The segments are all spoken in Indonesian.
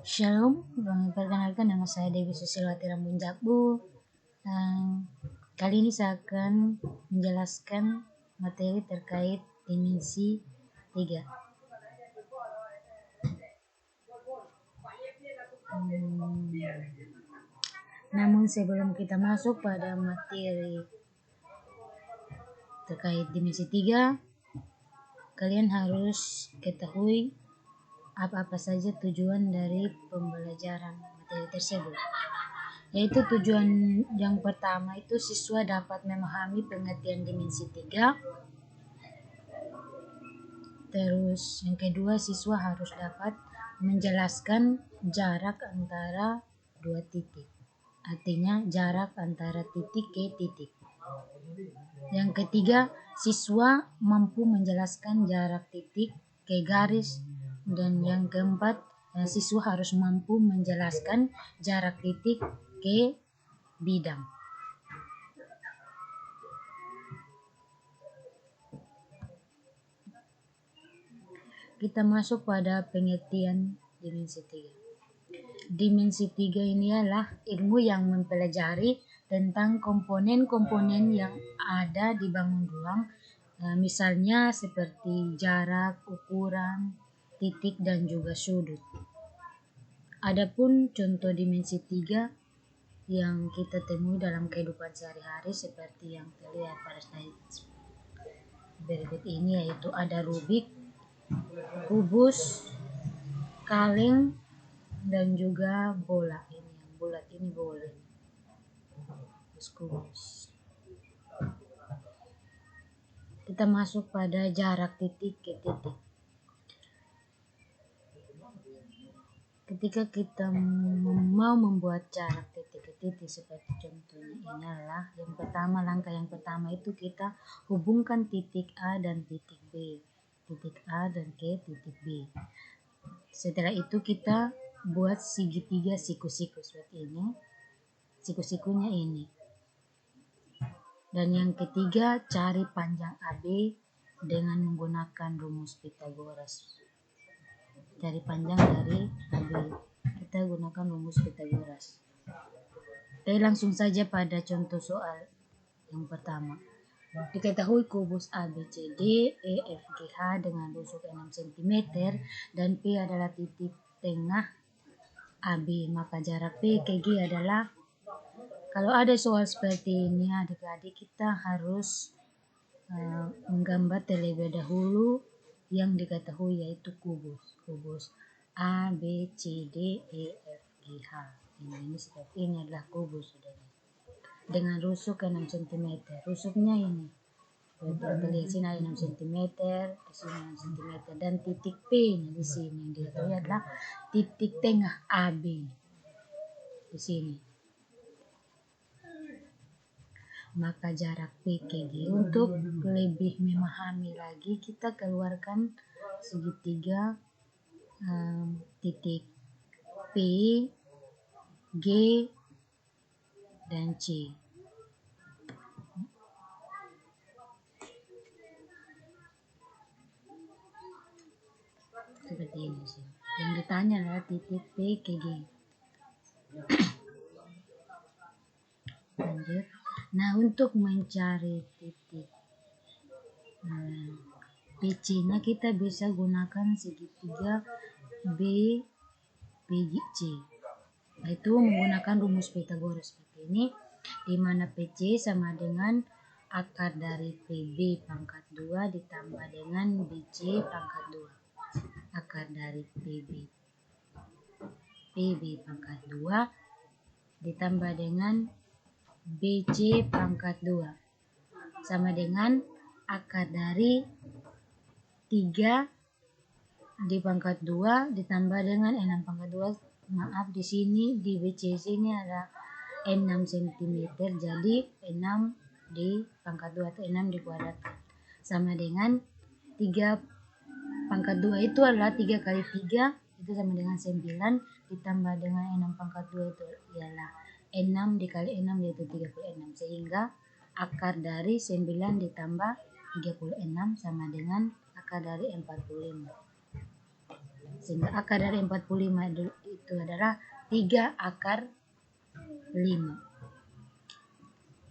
Shalom, perkenalkan nama saya Dewi Susilwati Rambun Jakbu. Kali ini saya akan menjelaskan materi terkait dimensi 3. Namun sebelum kita masuk pada materi terkait dimensi 3, kalian harus ketahui apa-apa saja tujuan dari pembelajaran materi tersebut. Yaitu tujuan yang pertama itu siswa dapat memahami pengertian dimensi 3. Terus yang kedua, siswa harus dapat menjelaskan jarak antara dua titik. Artinya jarak antara titik ke titik. Yang ketiga, siswa mampu menjelaskan jarak titik ke garis. Dan yang keempat, siswa harus mampu menjelaskan jarak titik ke bidang. Kita masuk pada pengertian dimensi 3. Dimensi 3 ini adalah ilmu yang mempelajari tentang komponen-komponen yang ada di bangun ruang, misalnya seperti jarak, ukuran, titik, dan juga sudut. Adapun contoh dimensi 3 yang kita temui dalam kehidupan sehari-hari seperti yang terlihat pada slide berikut ini, yaitu ada rubik, kubus, kaleng, dan juga bola. Ini yang bulat ini bola. Kubus. Kita masuk pada jarak titik ke titik. Ketika kita mau membuat jarak titik ke titik seperti contohnya ini adalah langkah yang pertama itu kita hubungkan titik A dan titik B. Titik A dan ke titik B. Setelah itu kita buat segitiga siku-siku seperti ini. Siku-sikunya ini. Dan yang ketiga, cari panjang AB dengan menggunakan rumus Pythagoras. Cari panjang dari AB, kita gunakan rumus Pythagoras. Oke, langsung saja pada contoh soal yang pertama. Diketahui kubus ABCD, EFGH dengan rusuk 6 cm dan P adalah titik tengah AB, maka jarak P ke G adalah, kalau ada soal seperti ini adik-adik, kita harus menggambar terlebih dahulu yang diketahui, yaitu kubus A, B, C, D, E, F, G, H. Ini seperti ini adalah kubus, saudara, dengan rusuk 6 cm. Rusuknya ini di sini ada 6 cm, di sini 6 cm, dan titik P di sini yang diketahui adalah titik tengah AB di sini. Maka jarak P ke G, untuk lebih memahami lagi, kita keluarkan segitiga titik P, G, dan C. Seperti ini sih. Yang ditanya adalah titik P ke G. Lanjut. Nah, untuk mencari titik PC-nya kita bisa gunakan segitiga B, PGC. Itu menggunakan rumus Pythagoras seperti ini, di mana PC sama dengan akar dari PB pangkat 2 ditambah dengan BC pangkat 2. Akar dari PB pangkat 2 ditambah dengan BC pangkat 2 sama dengan akar dari 3 di pangkat 2 ditambah dengan 6 pangkat 2. Maaf, di sini di BC sini ada 6 cm, jadi 6 di pangkat 2 atau 6 dikuadratkan sama dengan 3 pangkat 2 itu adalah 3 kali 3 itu sama dengan 9 ditambah dengan 6 pangkat 2 itu ialah 6 dikali 6 yaitu 36, sehingga akar dari 9 ditambah 36 sama dengan akar dari 45. Sehingga akar dari 45 itu adalah 3 akar 5.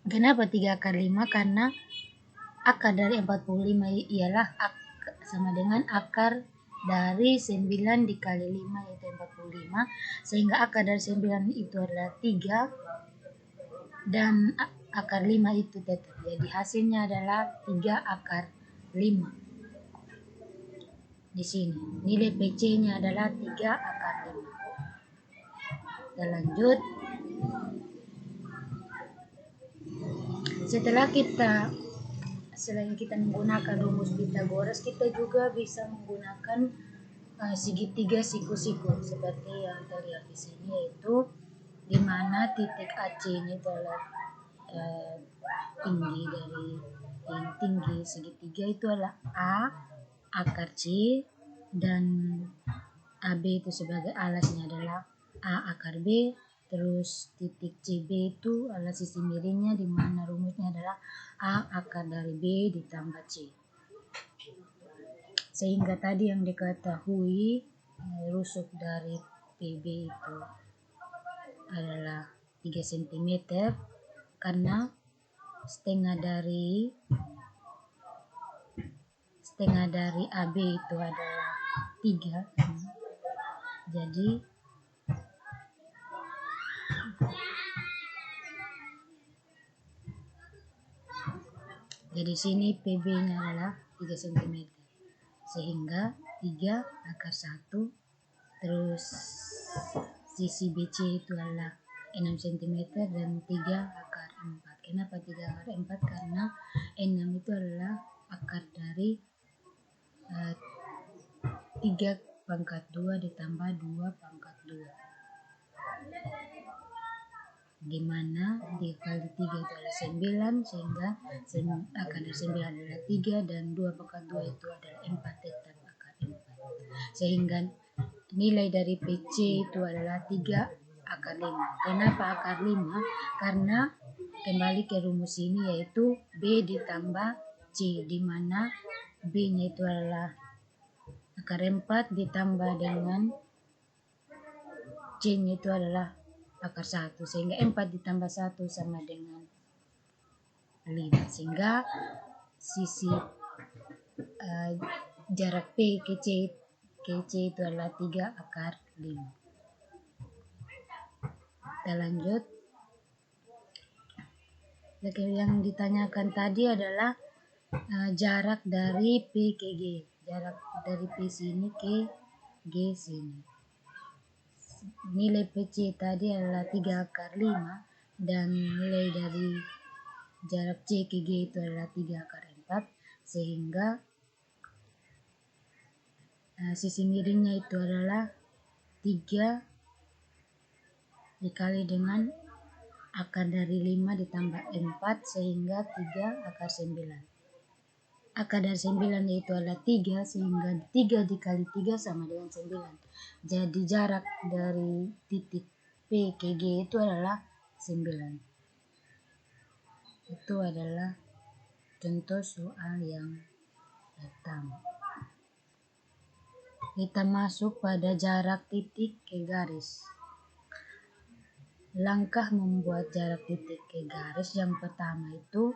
Kenapa 3 akar 5? Karena akar dari 45 ialah sama dengan akar dari 9 dikali 5 yaitu 45. Sehingga akar dari 9 itu adalah 3 dan akar 5 itu tetap. Jadi hasilnya adalah 3 akar 5. Di sini nilai PC-nya adalah 3 akar 5. Kita lanjut. Selain kita menggunakan rumus Pythagoras, kita juga bisa menggunakan segitiga siku-siku seperti yang terlihat di sini, yaitu di mana titik AC-nya itu adalah tinggi segitiga itu adalah A akar C, dan AB itu sebagai alasnya adalah A akar B. Terus titik CB itu adalah sisi miringnya, di mana rumusnya adalah A akar dari B ditambah C. Sehingga tadi yang diketahui rusuk dari PB itu adalah 3 cm karena setengah dari AB itu adalah 3. Jadi sini PB-nya adalah 3 cm. Sehingga 3 akar 1, terus sisi BC itu adalah 6 cm dan 3 akar 4. Kenapa 3 akar 4? Karena 6 itu adalah akar dari 3 pangkat 2 ditambah 2 pangkat 2. Dimana 3 kali 3 itu adalah 9, sehingga akar dari 9 adalah 3 dan 2 pangkat 2 itu adalah 4, tetap akar 4. Sehingga nilai dari PC itu adalah 3 akar 5. Kenapa akar 5? Karena kembali ke rumus ini, yaitu B ditambah C, di mana B-nya itu adalah akar 4 ditambah dengan C-nya itu adalah akar 1, sehingga 4 ditambah 1 sama dengan 5, sehingga sisi jarak P ke C itu adalah 3 akar 5. Kita lanjut. Yang ditanyakan tadi adalah jarak dari P ke G. Jarak dari P sini ke G sini. Nilai PC tadi adalah 3 akar 5 dan nilai dari jarak C ke G itu adalah 3 akar 4, sehingga sisi miringnya itu adalah 3 dikali dengan akar dari 5 ditambah 4, sehingga 3 akar 9. Akar dari 9 itu adalah 3, sehingga 3 dikali 3 sama dengan 9. Jadi jarak dari titik P ke G itu adalah 9. Itu adalah contoh soal yang pertama. Kita masuk pada jarak titik ke garis. Langkah membuat jarak titik ke garis yang pertama itu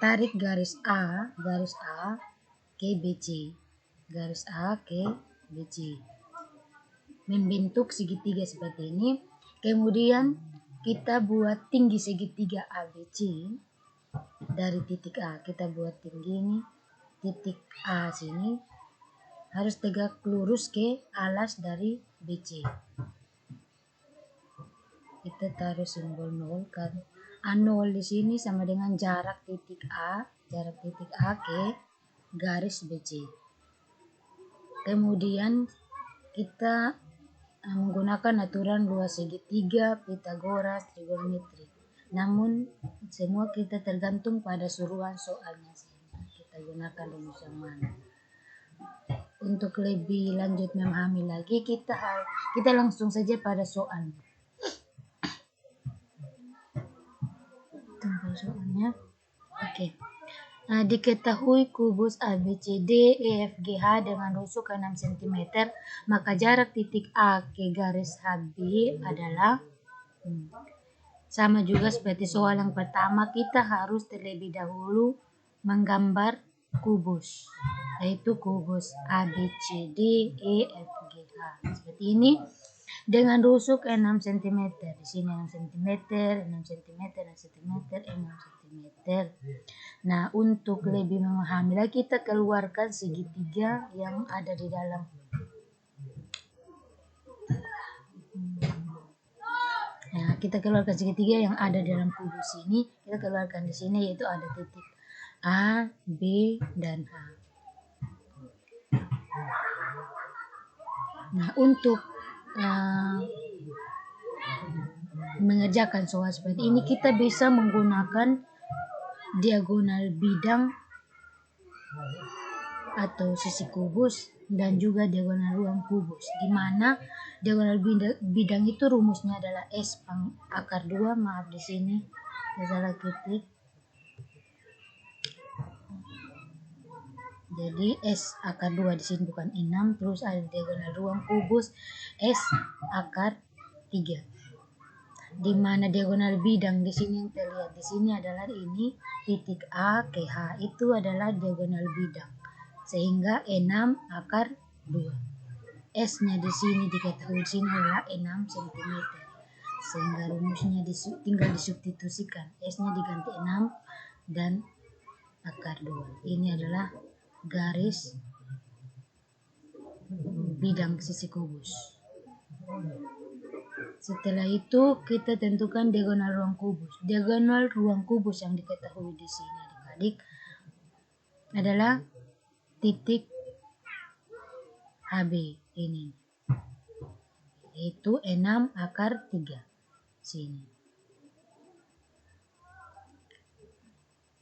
tarik garis A ke BC. Garis A ke BC. Membentuk segitiga seperti ini. Kemudian kita buat tinggi segitiga ABC dari titik A. Kita buat tinggi ini, titik A sini harus tegak lurus ke alas dari BC. Kita taruh simbol 0 kan. A0 di sini sama dengan jarak titik A ke garis BC. Kemudian kita menggunakan aturan luas segitiga, Pythagoras, trigonometri. Namun semua kita tergantung pada suruhan soalnya, sehingga kita gunakan rumus yang mana. Untuk lebih lanjut memahami lagi, kita langsung saja pada soalnya. Tunggu soalnya. Oke. Diketahui kubus ABCD EFGH dengan rusuk 6 cm, maka jarak titik A ke garis HB adalah sama juga seperti soal yang pertama, kita harus terlebih dahulu menggambar kubus, yaitu kubus ABCD EFGH seperti ini dengan rusuk 6 cm. Di sini 6 cm, 6 cm, 6 cm, 6 cm. Nah, untuk lebih memahami lagi, kita keluarkan segitiga yang ada di dalam. Nah, kita keluarkan segitiga yang ada dalam kubus ini. Kita keluarkan di sini, yaitu ada titik A, B, dan H. Nah, untuk mengerjakan soal seperti ini, kita bisa menggunakan diagonal bidang atau sisi kubus dan juga diagonal ruang kubus, di mana diagonal bidang itu rumusnya adalah S akar 2, maaf di sini salah ketik. Jadi S akar 2 di sini bukan 6, terus ada diagonal ruang kubus S akar 3. Di mana diagonal bidang di sini yang terlihat di sini adalah ini titik A ke H, itu adalah diagonal bidang, sehingga 6 akar 2. S-nya di sini diketahui di sini adalah 6 cm, sehingga rumusnya tinggal disubstitusikan, S-nya diganti 6 dan akar 2. Ini adalah garis bidang sisi kubus. Setelah itu kita tentukan diagonal ruang kubus. Diagonal ruang kubus yang diketahui di sini adik-adik adalah titik HB ini, yaitu 6 akar 3 sini.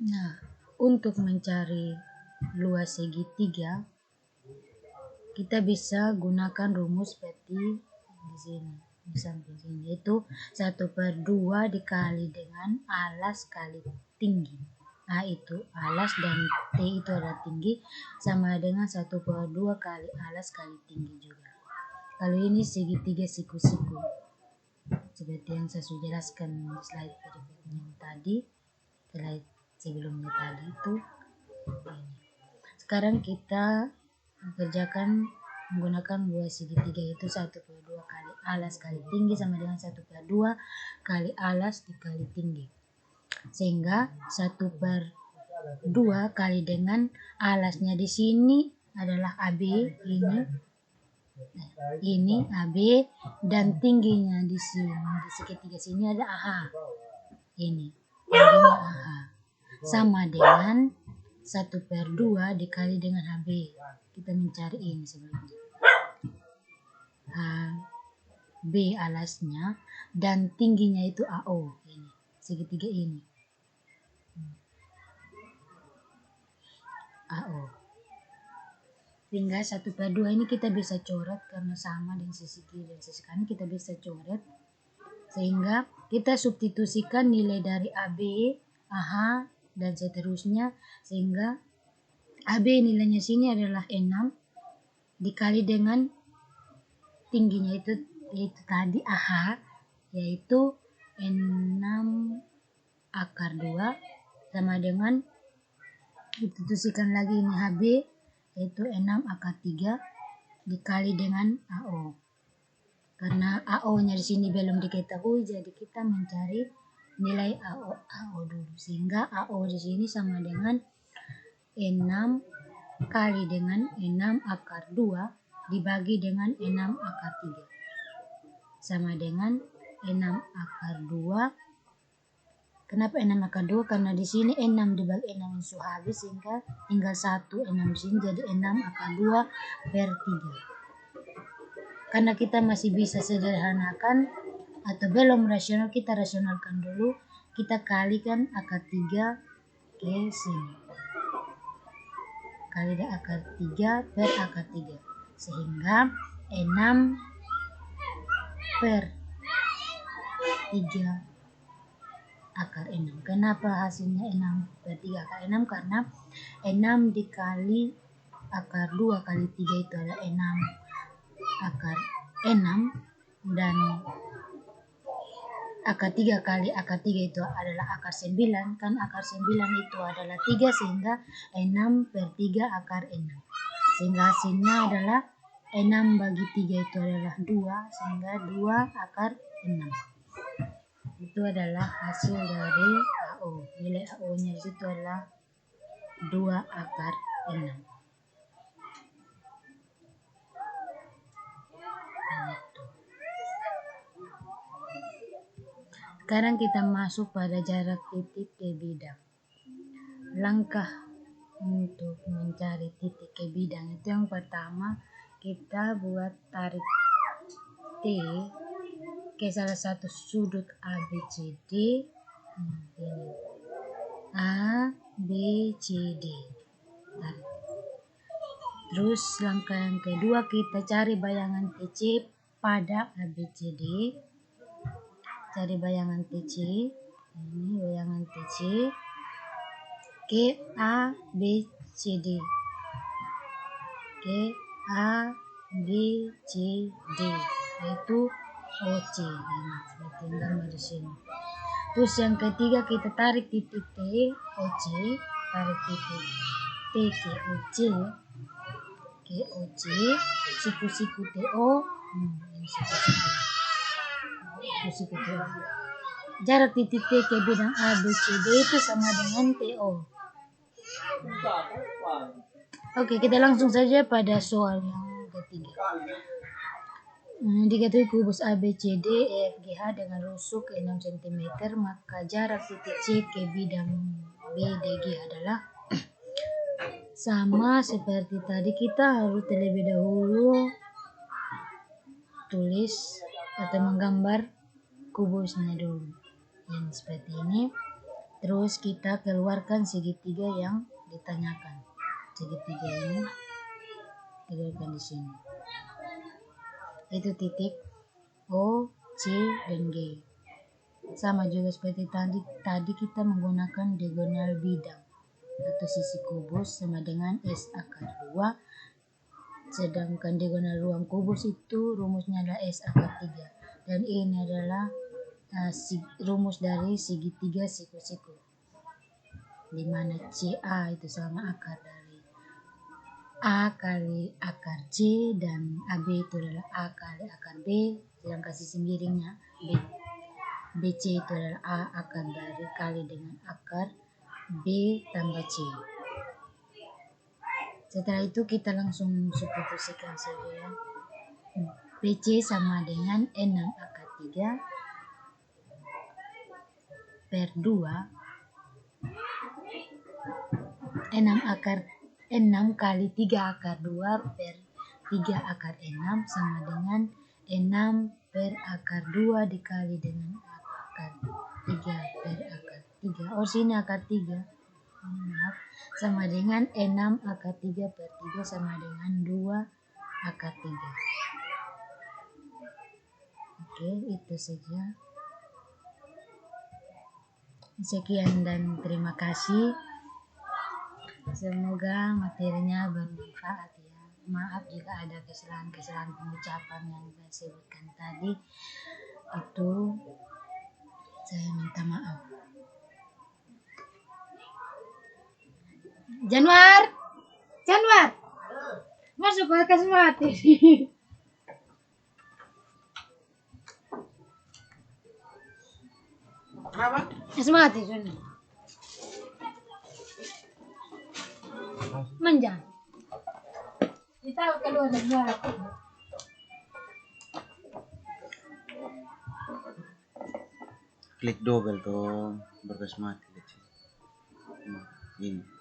Nah, untuk mencari luas segitiga, kita bisa gunakan rumus seperti di sini, di samping sini, yaitu 1/2 dikali dengan alas kali tinggi. A itu alas dan T itu adalah tinggi, sama dengan 1/2 kali alas kali tinggi juga. Kalau ini segitiga siku-siku, seperti yang saya sudah jelaskan di slide yang tadi, slide sebelumnya tadi itu. Sekarang kita kerjakan menggunakan buah segitiga, yaitu 1/2 kali alas kali tinggi sama dengan 1/2 kali alas dikali tinggi, sehingga 1/2 kali dengan alasnya di sini adalah AB ini AB, dan tingginya di sini di segitiga sini ada AH, ini tingginya AH, sama dengan 1/2 dikali dengan HB. Kita mencari ini sebelumnya, HB alasnya dan tingginya itu AO, ini segitiga ini AO, sehingga 1/2 ini kita bisa coret karena sama dengan sisi kiri dan sisi kanan, kita bisa coret, sehingga kita substitusikan nilai dari AB, AH dan seterusnya, sehingga AB nilainya sini adalah 6 dikali dengan tingginya itu tadi AH, yaitu 6 akar 2 sama dengan substitusikan lagi ini HB, yaitu 6 akar 3 dikali dengan AO. Karena AO-nya di sini belum diketahui, jadi kita mencari nilai AO dulu, sehingga AO di sini sama dengan 6 kali dengan 6 akar 2 dibagi dengan 6 akar 3 sama dengan 6 akar 2. Kenapa 6 akar 2? Karena di sini 6 dibagi 6 isu habis, sehingga tinggal 1 6 di sini, jadi 6 akar 2/3. Karena kita masih bisa sederhanakan atau belum rasional, kita rasionalkan dulu, kita kalikan akar 3 ke sini, kali akar 3 per akar 3, sehingga 6/3 akar 6. Kenapa hasilnya 6 per 3 akar 6? Karena 6 dikali akar 2 kali 3 itu adalah 6 akar 6, dan akar 3 kali akar 3 itu adalah akar 9, kan akar 9 itu adalah 3, sehingga 6 per 3 akar 6. Sehingga hasilnya adalah 6 bagi 3 itu adalah 2, sehingga 2 akar 6. Itu adalah hasil dari AO. Nilai AO-nya itu adalah 2 akar 6. Sekarang kita masuk pada jarak titik ke bidang. Langkah untuk mencari titik ke bidang itu yang pertama, kita buat tarik T ke salah satu sudut ABCD. Ini ABCD. Tarik. Terus langkah yang kedua, kita cari bayangan TC pada ABCD. Cari bayangan TC, ini bayangan TC ke ABCD, ke ABCD, yaitu OC. Ini seperti gambar di sini. Terus yang ketiga, kita tarik titik T, OC, tarik titik T ke OC, siku-siku TO, ini siku-siku. Jarak titik T ke bidang ABCD itu sama dengan TO. Oke, kita langsung saja pada soal yang ketiga. Diketahui kubus ABCD EFGH dengan rusuk 6 cm, maka jarak titik C ke bidang BDG adalah sama seperti tadi. Kita harus terlebih dahulu tulis atau menggambar kubusnya dulu, yang seperti ini. Terus kita keluarkan segitiga yang ditanyakan. Segitiga ini keluarkan di sini. Itu titik O, C, dan G. Sama juga seperti tadi kita menggunakan diagonal bidang atau sisi kubus sama dengan S akar 2. Sedangkan diagonal ruang kubus itu rumusnya adalah S akar 3. Dan ini adalah rumus dari segitiga siku-siku, di mana CA itu sama akar dari A kali akar C, dan AB itu adalah A kali akar B, sedangkan sisi miringnya BC itu adalah A akar dari kali dengan akar B tambah C. Setelah itu kita langsung substitusikan saja ya. BC sama dengan 6 akar 3 per 2, 6 kali 3 akar 2 per 3 akar 6 sama dengan 6 per akar 2 dikali dengan akar 3 per akar 3. Sini akar 3. Sama dengan 6 akar 3 per 3 sama dengan 2 akar 3. Oke, itu saja. Sekian dan terima kasih. Semoga materinya bermanfaat ya. Maaf jika ada kesalahan-kesalahan pengucapan yang saya sebutkan tadi. Itu saya minta maaf. Januar, masuk ke mati. Apa? Mati sana. Manjang. Kita keluar dari luar. Klik double tuh berkas mati kecil. Ini.